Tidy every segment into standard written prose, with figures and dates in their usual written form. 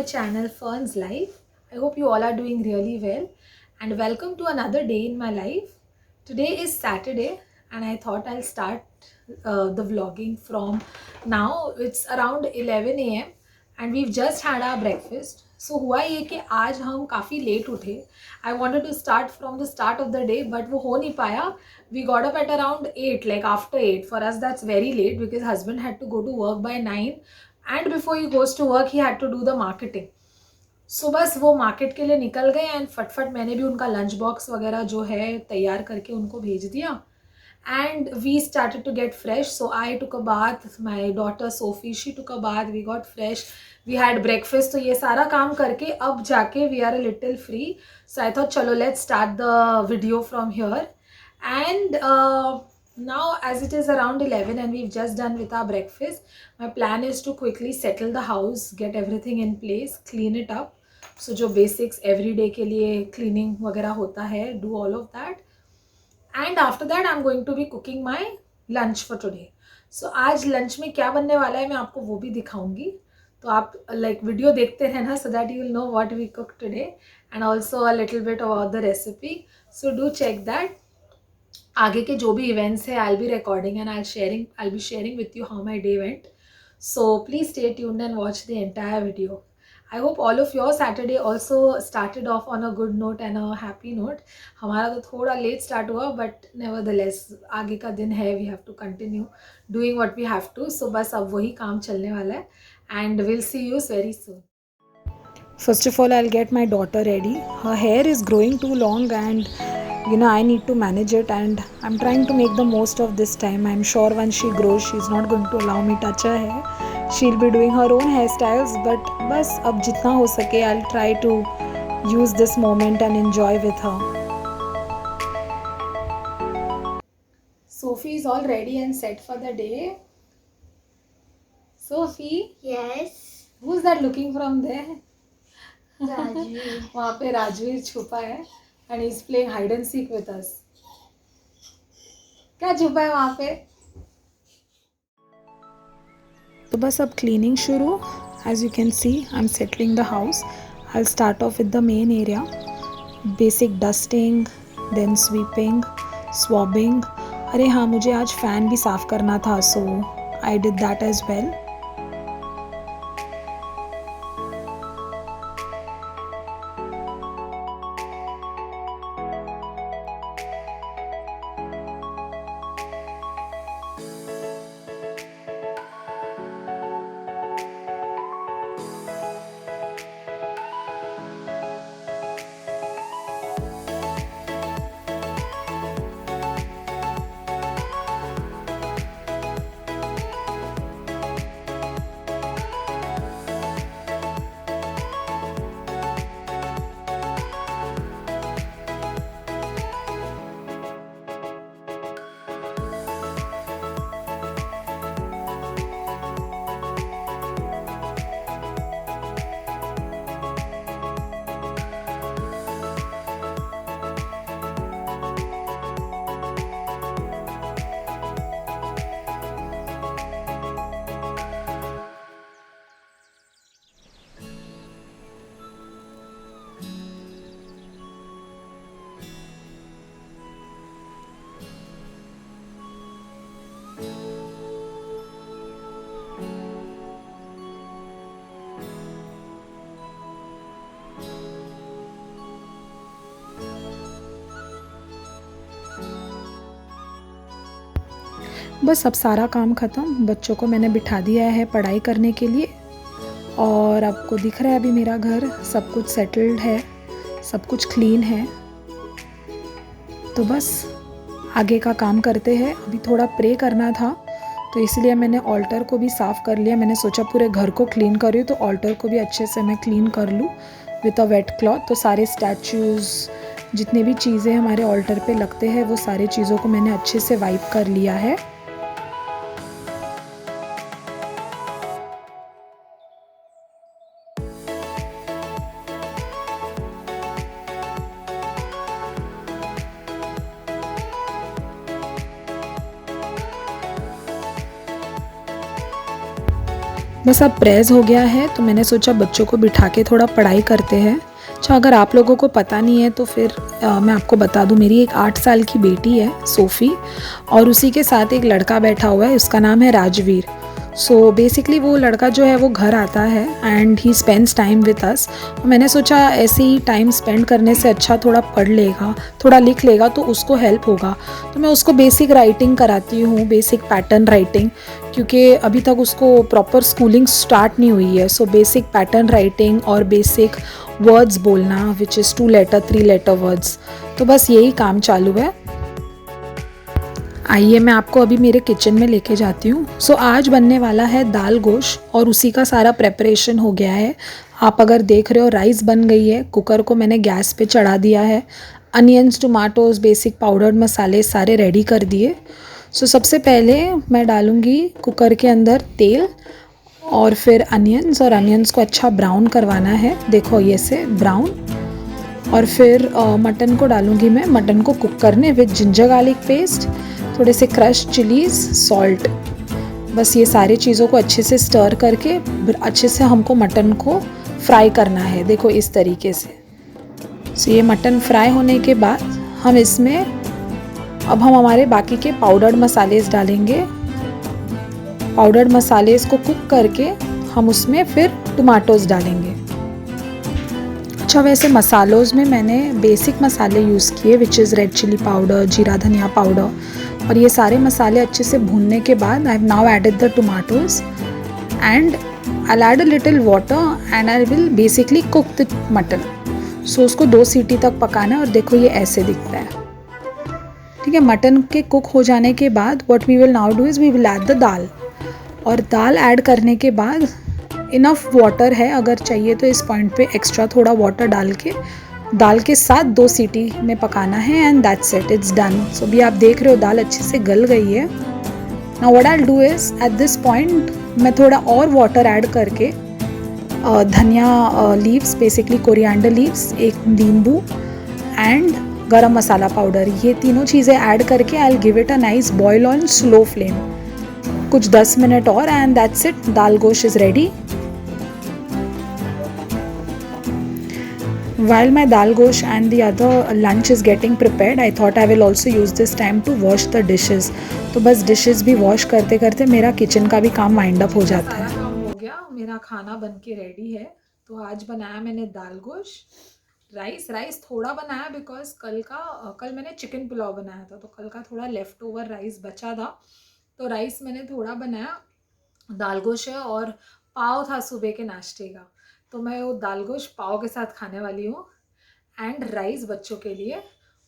my channel Fern's Life. I hope you all are doing really well and welcome to another day in my life. Today is Saturday and I thought I'll start the vlogging from now. It's around 11 a.m. and we've just had our breakfast. So हुआ ये कि आज हम काफ़ी late उठे. I wanted to start from the start of the day but वो हो नहीं पाया. We got up at around 8, like after 8. For us that's very late because husband had to go to work by 9. And before he goes to work he had to do the marketing. So बस वो market के लिए निकल गए and फटफट मैंने भी उनका lunch box वगैरह जो है तैयार करके उनको भेज दिया. And we started to get fresh. So I took a bath, my daughter Sophie she took a bath, we got fresh, we had breakfast. तो ये सारा काम करके अब जाके we are a little free. So I thought चलो let's start the video from here. And now as it is around 11 and we've just done with our breakfast, my plan is to quickly settle the house, get everything in place, clean it up. So जो basics everyday के लिए cleaning वगैरह होता है, do all of that. And after that I'm going to be cooking my lunch for today. So आज lunch में क्या बनने वाला है मैं आपको वो भी दिखाऊंगी. तो आप like वीडियो देखते रहना so that you will know what we cook today and also a little bit about the recipe. So do check that. आगे के जो भी इवेंट्स है I'll be recording and I'll be sharing with you how my day went. So please stay tuned and watch the entire video. I hope all of your Saturday also started off on a good note and a happy note. हमारा तो थोड़ा let start हुआ but nevertheless आगे का दिन है, we have to continue doing what we have to. So बस अब वही काम चलने वाला है and we'll see you very soon. First of all, I'll get my daughter ready. Her hair is growing too long and I need to manage it and I'm trying to make the most of this time. I'm sure once she grows, she's not going to allow me touch her hair. She'll be doing her own hairstyles, but बस अब जितना हो सके I'll try to use this moment and enjoy with her. Sophie is all ready and set for the day. Sophie? Yes. Who's that looking from there? Rajveer. वहाँ पे राजवीर छुपा है and he's playing hide and seek with us. क्या छुपा है वहाँ पे? तो बस अब cleaning शुरू. As you can see, I'm settling the house. I'll start off with the main area. Basic dusting, then sweeping, swabbing. अरे हाँ, मुझे आज fan भी साफ करना था, so I did that as well. बस अब सारा काम ख़त्म. बच्चों को मैंने बिठा दिया है पढ़ाई करने के लिए और आपको दिख रहा है अभी मेरा घर सब कुछ सेटल्ड है, सब कुछ क्लीन है. तो बस आगे का काम करते हैं. अभी थोड़ा प्रे करना था तो इसलिए मैंने ऑल्टर को भी साफ़ कर लिया. मैंने सोचा पूरे घर को क्लीन करूँ तो ऑल्टर को भी अच्छे से मैं क्लीन कर लूँ विथ अ वेट क्लॉथ. तो सारे स्टैचूज़ जितने भी चीज़ें हमारे ऑल्टर पे लगते हैं वो सारे चीज़ों को मैंने अच्छे से वाइप कर लिया है. बस अब प्रेस हो गया है तो मैंने सोचा बच्चों को बिठा के थोड़ा पढ़ाई करते हैं। अच्छा, अगर आप लोगों को पता नहीं है तो फिर मैं आपको बता दूं, मेरी एक 8 साल की बेटी है सोफ़ी, और उसी के साथ एक लड़का बैठा हुआ है, उसका नाम है राजवीर। सो बेसिकली वो लड़का जो है वो घर आता है and he spends time with us. मैंने सोचा ऐसे ही टाइम स्पेंड करने से अच्छा थोड़ा पढ़ लेगा, थोड़ा लिख लेगा तो उसको हेल्प होगा। तो मैं उसको बेसिक राइटिंग कराती हूँ, बेसिक पैटर्न राइटिंग, क्योंकि अभी तक उसको प्रॉपर स्कूलिंग स्टार्ट नहीं हुई है। सो बेसिक पैटर्न राइटिंग और बेसिक वर्ड्स बोलना, which is 2 letter 3 letter words. तो बस यही काम चालू है। आइए मैं आपको अभी मेरे किचन में लेके जाती हूँ। सो आज बनने वाला है दाल गोश्त और उसी का सारा प्रेपरेशन हो गया है। आप अगर देख रहे हो राइस बन गई है, कुकर को मैंने गैस पे चढ़ा दिया है, अनियंस टमाटोज बेसिक पाउडर्ड मसाले सारे रेडी कर दिए। सो सबसे पहले मैं डालूँगी कुकर के अंदर तेल और फिर अनियंस, और अनियंस को अच्छा ब्राउन करवाना है, देखो ये से ब्राउन। और फिर मटन को डालूँगी मैं, मटन को कुक करने विद जिंजर गार्लिक पेस्ट, थोड़े से क्रश चिलीज़, सॉल्ट। बस ये सारी चीज़ों को अच्छे से स्टर करके अच्छे से हमको मटन को फ्राई करना है, देखो इस तरीके से। सो ये मटन फ्राई होने के बाद हम इसमें अब हम हमारे बाकी के पाउडर्ड मसालेस डालेंगे। पाउडर्ड मसालेस को कुक करके हम उसमें फिर टमाटोज डालेंगे। अच्छा, वैसे मसालोज़ में मैंने बेसिक मसाले यूज़ किए, which is red chilli powder, jeera dhaniya powder, और ये सारे मसाले अच्छे से भूनने के बाद I have now added the tomatoes and I add a little water and I will basically cook the mutton. So उसको 2 सीटी तक पकाना है और देखो ये ऐसे दिखता है। ठीक है, मटन के कुक हो जाने के बाद what we will now do is we will add the dal, और दाल ऐड करने के बाद इनफ वाटर है, अगर चाहिए तो इस पॉइंट पे एक्स्ट्रा थोड़ा वाटर डाल के दाल के साथ 2 सीटी में पकाना है and that's it, it's done. So अभी आप देख रहे हो दाल अच्छे से गल गई है। Now what I will do is at this point मैं थोड़ा और वाटर ऐड करके धनिया लीव्स, बेसिकली कोरिएंडर लीव्स, एक नींबू एंड गरम मसाला पाउडर, ये तीनों चीज़ें ऐड करके I will give it a nice boil on slow flame, कुछ 10 मिनट और, and that's it, dal gosht is ready. While my dal gosh and the other lunch is getting prepared, I thought I will also use this time to wash the dishes. तो बस dishes भी wash करते करते मेरा kitchen का भी काम wind up हो जाता है। सारा काम हो गया, मेरा खाना बन के रेडी है। तो आज बनाया मैंने दाल गोश, राइस थोड़ा बनाया बिकॉज कल मैंने चिकन पुलाव बनाया था, तो कल का थोड़ा लेफ्ट ओवर राइस बचा था, तो राइस मैंने थोड़ा बनाया। दाल गोश है और पाव था सुबह के नाश्ते का, तो मैं वो दाल गोश्त पाव के साथ खाने वाली हूँ। एंड राइस बच्चों के लिए,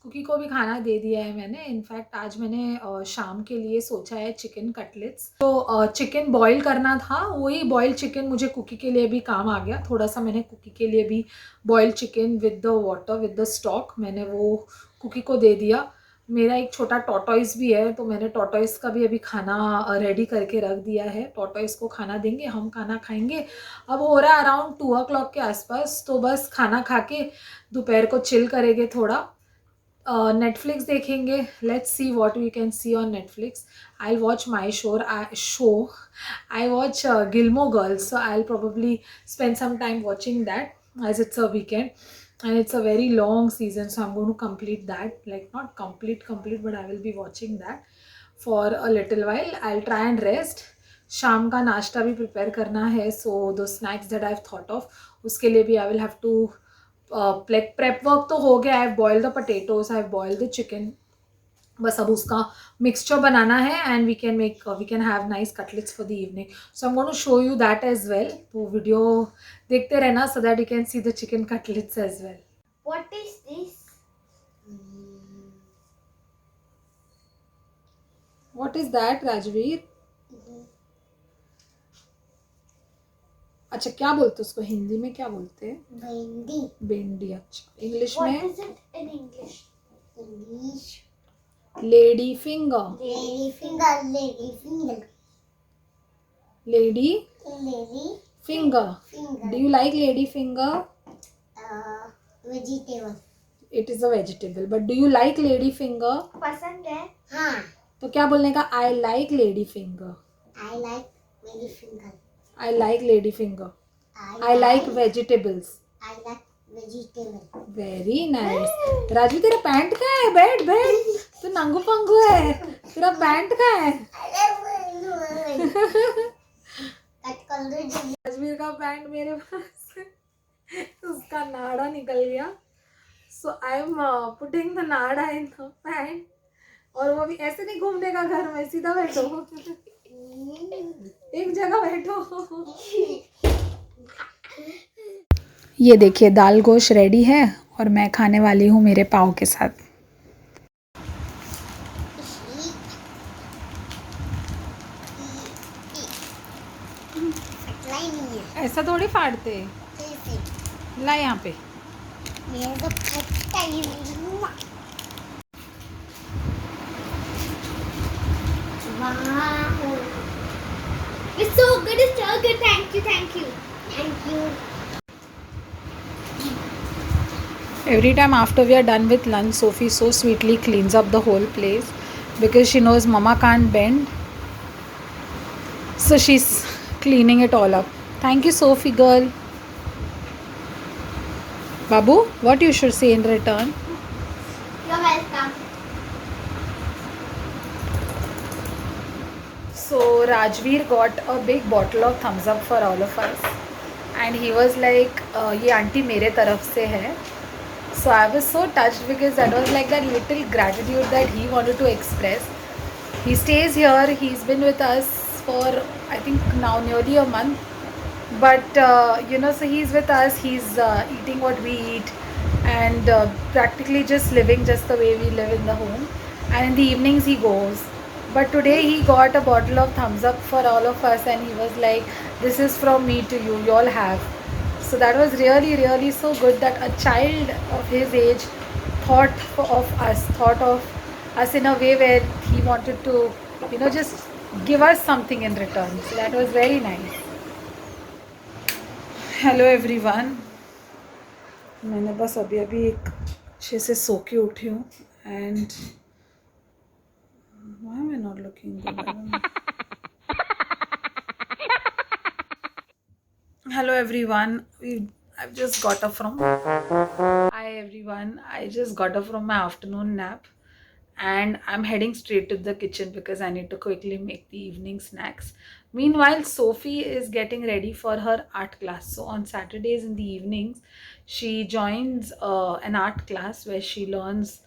कुकी को भी खाना दे दिया है मैंने। इनफैक्ट आज मैंने शाम के लिए सोचा है चिकन कटलेट्स, तो चिकन बॉईल करना था, वही बॉइल्ड चिकन मुझे कुकी के लिए भी काम आ गया। थोड़ा सा मैंने कुकी के लिए भी boiled chicken with the water with the stock मैंने वो कुकी को दे दिया। मेरा एक छोटा टॉर्टॉइस भी है, तो मैंने टॉर्टॉइस का भी अभी खाना रेडी करके रख दिया है। टॉर्टॉइस को खाना देंगे, हम खाना खाएंगे। अब हो रहा है अराउंड 2 o'clock के आसपास, तो बस खाना खा के दोपहर को चिल करेंगे, थोड़ा नेटफ्लिक्स देखेंगे। Let's see what we can see on Netflix. I watch my show I watch Gilmore Girls, so I'll probably spend some time watching that as it's a weekend and it's a very long season, so I'm going to complete that, like not complete, but I will be watching that for a little while. I'll try and rest. शाम का नाश्ता भी prepare करना है, so दो snacks that I have thought of, उसके लिए भी I will have to prep work तो हो गया है। Boil the potatoes, I have boil the chicken, बस अब उसका मिक्सचर बनाना है and we can have nice cutlets for the evening. So I am going to show you that as well, तो वीडियो देखते रहना so that you can see the chicken cutlets as well. What is this? What is that Rajveer? अच्छा, क्या बोलते उसको हिंदी में, क्या बोलते हैं? Bindi. भिंडी। अच्छा, इंग्लिश What में? is it in English? English. Lady finger. Lady finger. Lady finger. Lady Lady finger. finger. Do you like lady finger? Vegetable. It is a vegetable, but do you like lady finger? पसंद है? हाँ. तो क्या बोलने का? I like lady finger. I like lady finger. I like ladyfinger. I like vegetables. I like vegetable. Very nice. Raju तेरा pant कहाँ है? बैठ बैठ. तू नंगू पंगू है. तेरा पैंट कहाँ है? कट कर दो जल्दी. राजवीर का पैंट मेरे पास है. उसका नाड़ा निकल गया. So I'm putting the नाड़ा in the pant. और वो भी ऐसे नहीं घूमने का घर में. सीधा बैठो. एक जगह बैठो. ये देखिए दाल गोश्त रेडी है और मैं खाने वाली हूँ मेरे पाव के साथ. ऐसा थोड़ी फाड़ते. ला यहाँ पे. मेरे को पता ही नहीं. Wow. It's so good. It's so good. Thank you. Thank you. Thank you. Every time after we are done with lunch, Sophie so sweetly cleans up the whole place because she knows Mama can't bend. So she's cleaning it all up. Thank you, Sophie girl. Babu, what you should say in return? You're welcome. So Rajveer got a big bottle of thumbs up for all of us, and he was like, "ये aunty मेरे तरफ से है." So I was so touched because that was like that little gratitude that he wanted to express. He stays here. He's been with us for I think now nearly a month. But so he's with us. He's eating what we eat, and practically just living just the way we live in the home. And in the evenings he goes. But today he got a bottle of thumbs up for all of us, and he was like, "This is from me to you. You all have." So that was really, really so good that a child of his age thought of us in a way where he wanted to, just give us something in return. So that was very nice. Hello everyone. मैंने बस अभी एक अच्छे से सो के उठी हूँ and why am I not looking good? Hello everyone. I've just got up from. Hi everyone. I just got up from my afternoon nap, and I'm heading straight to the kitchen because I need to quickly make the evening snacks. Meanwhile, Sophie is getting ready for her art class. So on Saturdays in the evenings, she joins an art class where she learns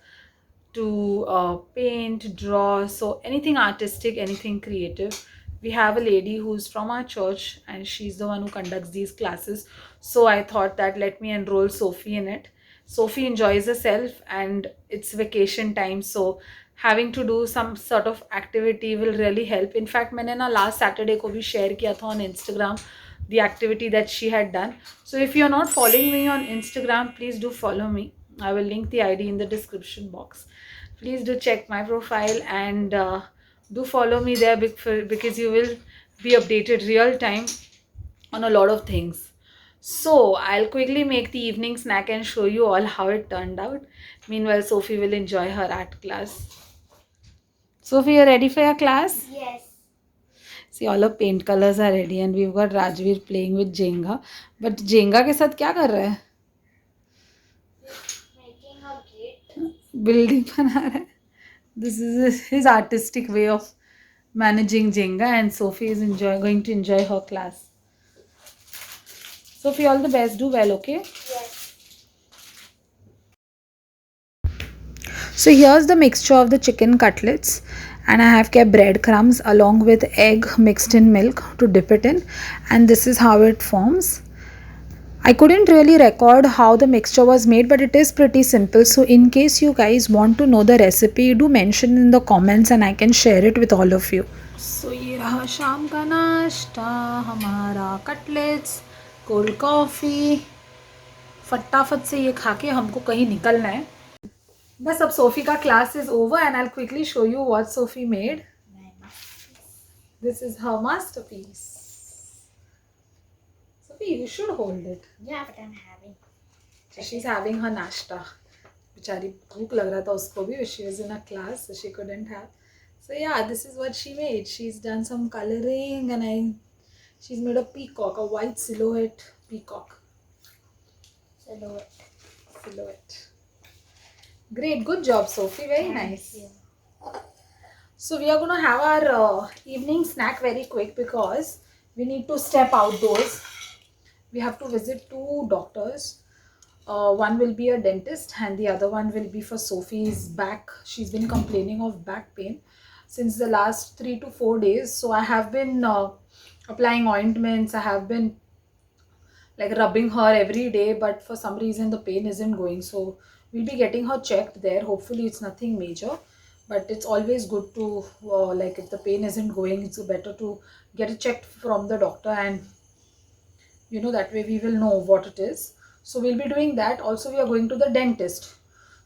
to paint, draw, so anything artistic, anything creative. We have a lady who's from our church and she's the one who conducts these classes. So I thought that let me enroll Sophie in it. Sophie enjoys herself and it's vacation time, so having to do some sort of activity will really help. In fact, मैंने ना last Saturday को भी share किया था on Instagram the activity that she had done. So if you're not following me on Instagram, please do follow me. I will link the ID in the description box. Please do check my profile and do follow me there because you will be updated real time on a lot of things. So I'll quickly make the evening snack and show you all how it turned out. Meanwhile, Sophie will enjoy her art class. Sophie, you ready for your class? Yes. See, all of paint colors are ready and we've got Rajveer playing with Jenga. But Jenga के साथ क्या कर रहा है? Making a gate. Building बना रहा है. This is his artistic way of managing Jenga, and Sophie is going to enjoy her class. Sophie, all the best. Do well, okay? Yes. So here's the mixture of the chicken cutlets, and I have kept breadcrumbs along with egg mixed in milk to dip it in, and this is how it forms. I couldn't really record how the mixture was made, but it is pretty simple. So in case you guys want to know the recipe, do mention in the comments and I can share it with all of you. So ये रहा शाम का नाश्ता हमारा, cutlets, cold coffee. फटाफट से ये खा के हमको कहीं निकलना है. बस अब सोफी का class is over and I'll quickly show you what Sophie made. This is her masterpiece. Sophie, you should hold it. Yeah, but I'm having. So she's having her nashta. बेचारी भूख लग रहा था उसको भी. She was in a class, so she couldn't have. So yeah, this is what she made. She's done some coloring and She's made a peacock, a white silhouette peacock. Silhouette. Great, good job, Sophie. Very nice. So we are going to have our evening snack very quick because we need to step outdoors. We have to visit 2 doctors. One will be a dentist and the other one will be for Sophie's back. She's been complaining of back pain since the last 3 to 4 days. So I have been applying ointments. I have been like rubbing her every day, but for some reason the pain isn't going. So we'll be getting her checked there. Hopefully it's nothing major, but it's always good to like if the pain isn't going, it's better to get it checked from the doctor, and that way we will know what it is. So we'll be doing that. Also, we are going to the dentist.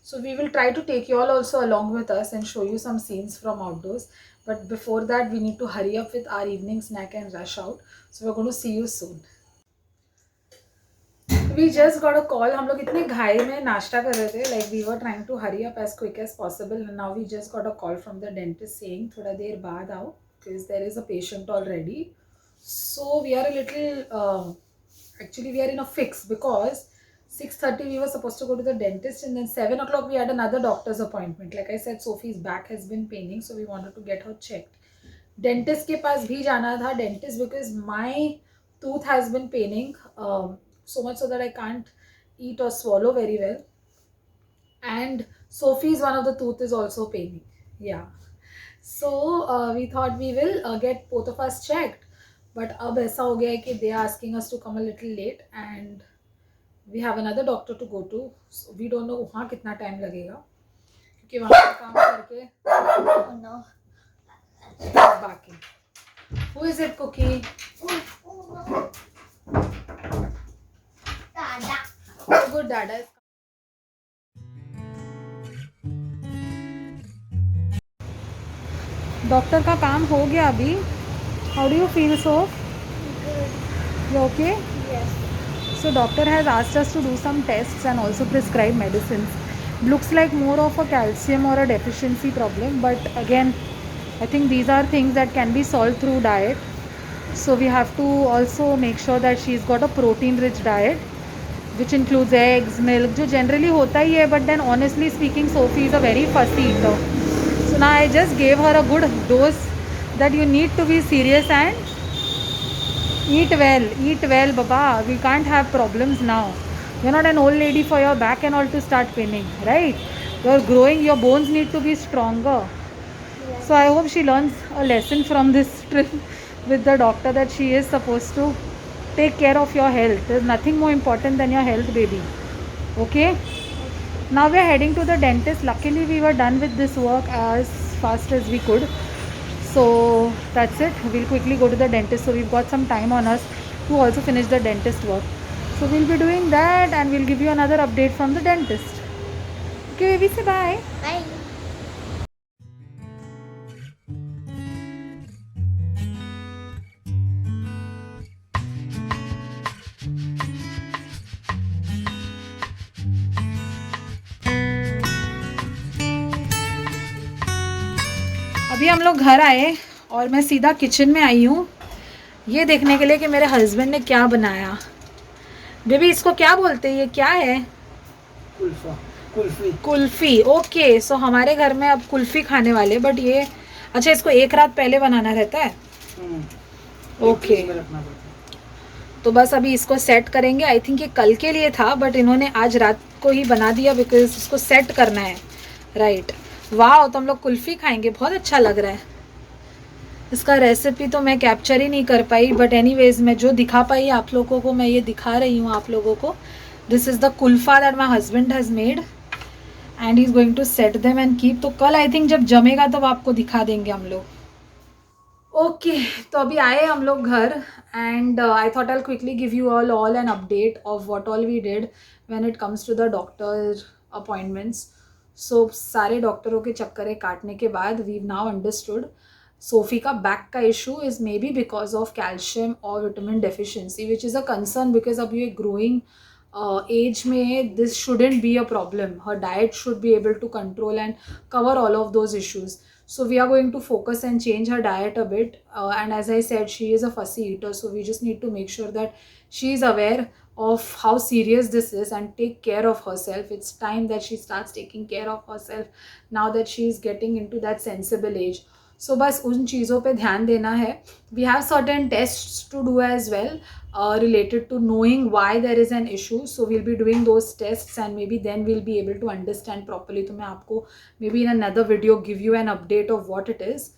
So we will try to take you all also along with us and show you some scenes from outdoors. But before that, we need to hurry up with our evening snack and rush out. So we're going to see you soon. We just got a call. हम लोग इतने घाई में नाश्ता कर रहे थे. Like we were trying to hurry up as quick as possible. And now we just got a call from the dentist saying थोड़ा देर बाद आओ because there is a patient already. So we are a little actually we are in a fix because 6:30 we were supposed to go to the dentist, and then 7 o'clock we had another doctor's appointment. Like I said, Sophie's back has been paining, so we wanted to get her checked. Dentist के पास भी जाना था. Dentist because my tooth has been paining so much so that I can't eat or swallow very well, and Sophie's one of the tooth is also paining. Yeah, so we thought we will get both of us checked. But अब ऐसा हो गया है कि they are asking us to come a little late and we have another doctor to go to. So we don't know वहाँ कितना time लगेगा क्योंकि वहाँ पे काम करके बाकी. Who is it, Cookie? Dada. Good Dada. Doctor का काम हो गया अभी. How do you feel, Soph? Good. You okay? Yes. So doctor has asked us to do some tests and also prescribe medicines. Looks like more of a calcium or a deficiency problem, but again, I think these are things that can be solved through diet. So we have to also make sure that she's got a protein-rich diet, which includes eggs, milk, जो generally होता ही है. But then honestly speaking, Sophie is a very fussy eater. So now I just gave her a good dose that you need to be serious and eat well, Baba. We can't have problems now. You're not an old lady for your back and all to start paining, right? You're growing, your bones need to be stronger. Yes. So I hope she learns a lesson from this trip with the doctor that she is supposed to take care of your health. There's nothing more important than your health, baby. Okay? Now we're heading to the dentist. Luckily, we were done with this work as fast as we could. So that's it. We'll quickly go to the dentist. So we've got some time on us to also finish the dentist work. So we'll be doing that and we'll give you another update from the dentist. Okay, baby, say bye. Bye. अभी हम लोग घर आए और मैं सीधा kitchen में आई हूँ ये देखने के लिए कि मेरे हस्बैंड ने क्या बनाया. बेबी, इसको क्या बोलते हैं? ये क्या है? कुल्फी. ओके, सो हमारे घर में अब कुल्फी खाने वाले. बट ये अच्छा, इसको एक रात पहले बनाना रहता है. ओके, तो बस अभी इसको सेट करेंगे. आई थिंक ये कल के लिए था बट इन्होंने आज रात को ही बना दिया बिकॉज इसको सेट करना है. राइट. वाह, तो हम लोग कुल्फी खाएंगे. बहुत अच्छा लग रहा है. इसका रेसिपी तो मैं कैप्चर ही नहीं कर पाई बट एनीवेज मैं जो दिखा पाई आप लोगों को मैं ये दिखा रही हूँ आप लोगों को. This is the kulfa that my husband has made and he is going to set them and keep. तो कल आई थिंक जब जमेगा तब आपको दिखा देंगे हम लोग. ओके, तो अभी आए हम लोग घर and I thought I quickly give you all an update of what all we did when it comes to the doctor appointments. So सारे डॉक्टरों के चक्करें काटने के बाद वी नाउ अंडरस्टूड सोफी का बैक का issue is maybe because of calcium और vitamin deficiency which is a concern because अब ये ग्रोइंग एज में this shouldn't be a problem. हर diet should be able to control and cover all of those issues. So we are going to focus and change her diet a bit. And as I said, she is a fussy eater, so we just need to make sure that she is aware of how serious this is and take care of herself. It's time that she starts taking care of herself now that she is getting into that sensible age. So बस उन चीज़ों पे ध्यान देना है. We have certain tests to do as well related to knowing why there is an issue. So we'll be doing those tests and maybe then we'll be able to understand properly. तो मैं आपको maybe in another video give you an update of what it is.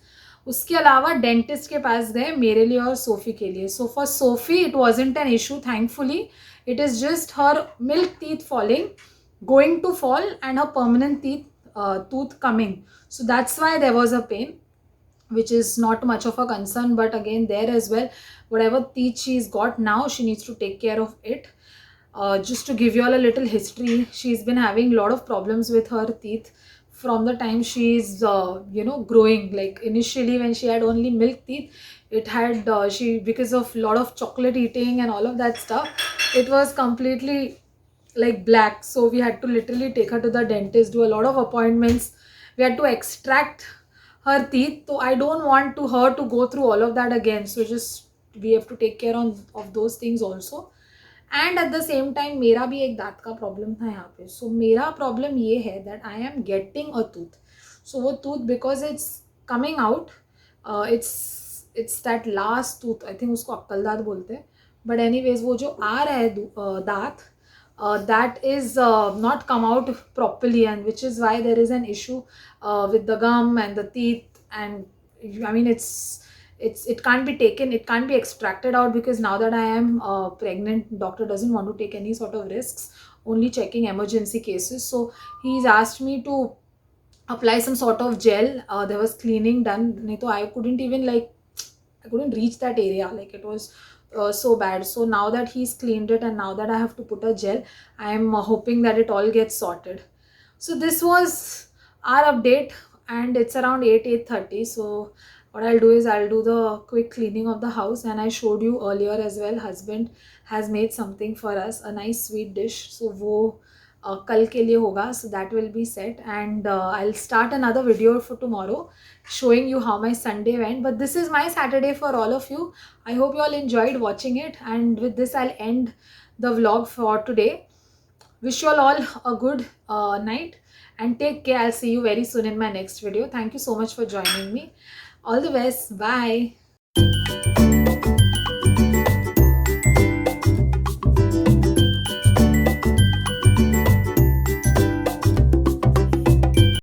उसके अलावा dentist के पास गए मेरे लिए और सोफ़ी के लिए. So for SoFi it wasn't an issue thankfully. It is just her milk teeth falling, going to fall, and her permanent tooth coming. So that's why there was a pain, which is not much of a concern. But again, there as well, whatever teeth she's got now, she needs to take care of it. Just to give you all a little history, she's been having a lot of problems with her teeth from the time she's growing. Like initially when she had only milk teeth, it had she, because of lot of chocolate eating and all of that stuff, it was completely like black. So we had to literally take her to the dentist, do a lot of appointments. We had to extract her teeth. So I don't want her to go through all of that again. So just we have to take care of those things also. And at the same time मेरा भी एक दांत का problem था यहाँ पे. सो मेरा problem ये है that I am getting a tooth. So वो tooth because it's coming out, it's that last tooth, I think उसको अक्कल दांत बोलते हैं. बट एनी वेज वो जो आ रहा है दांत, that is not come out properly, and which is why there is an issue with the gum and the teeth. And I mean it can't be taken, it can't be extracted out, because now that I am pregnant, doctor doesn't want to take any sort of risks, only checking emergency cases. So he's asked me to apply some sort of gel. There was cleaning done, nahi to I couldn't reach that area, like it was so bad. So now that he's cleaned it and now that I have to put a gel, I'm hoping that it all gets sorted. So this was our update, and it's around 8:30. So what I'll do is I'll do the quick cleaning of the house, and I showed you earlier as well, husband has made something for us, a nice sweet dish. So वो कल के लिए होगा, so that will be set, and I'll start another video for tomorrow showing you how my Sunday went. But this is my Saturday for all of you. I hope you all enjoyed watching it, and with this I'll end the vlog for today. Wish you all a good night and take care. I'll see you very soon in my next video. Thank you so much for joining me. All the best. Bye.